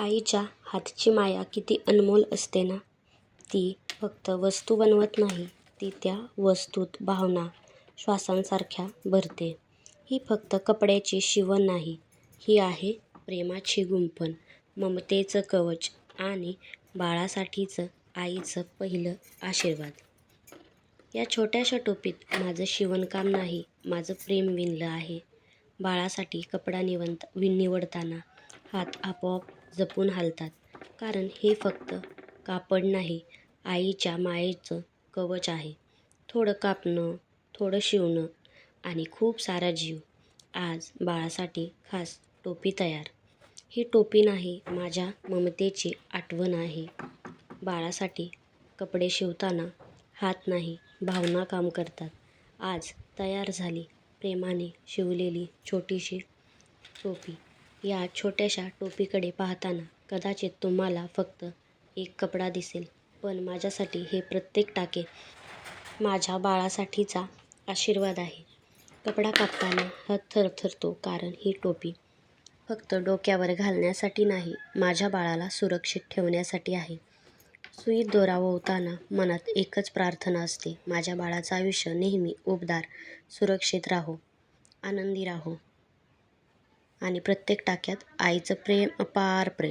आईच्या हातची माया किती अनमोल असते ना. ती फक्त वस्तू बनवत नाही, ती त्या वस्तूत भावना, श्वासांसारख्या भरते. ही फक्त कपड्याची शिवण नाही, ही आहे प्रेमाची गुंफण, ममतेचं कवच आणि बाळासाठीचं आईचं पहिलं आशीर्वाद. या छोट्याशा टोपीत माझं शिवणकाम नाही, माझं प्रेम विणलं आहे. बाळासाठी कपडा निवडताना हात आपोआप जपून हालतात, कारण हे फक्त कापड नाही, आईच्या मायेचं कवच आहे. थोडं कापणं, थोडं शिवणं आणि खूप सारा जीव. आज बाळासाठी खास टोपी तयार. ही टोपी नाही, माझ्या ममतेची आठवण आहे. बाळासाठी कपडे शिवताना हात नाही, भावना काम करतात. आज तयार झाली प्रेमाने शिवलेली छोटीशी टोपी. या छोट्याशा टोपीकडे पाहताना कदाचित तुम्हाला फक्त एक कपडा दिसेल, पण माझ्यासाठी हे प्रत्येक टाके माझ्या बाळासाठीचा आशीर्वाद आहे. कपडा कापताना हात थरथरतो, कारण ही टोपी फक्त डोक्यावर घालण्यासाठी नाही, माझ्या बाळाला सुरक्षित ठेवण्यासाठी आहे. सुईत दोरा ओवताना मनात एकच प्रार्थना असते, माझ्या बाळाचं आयुष्य नेहमी उबदार, सुरक्षित राहो, आनंदी राहो आणि प्रत्येक टाक्यात आईचं प्रेम, अपार प्रेम.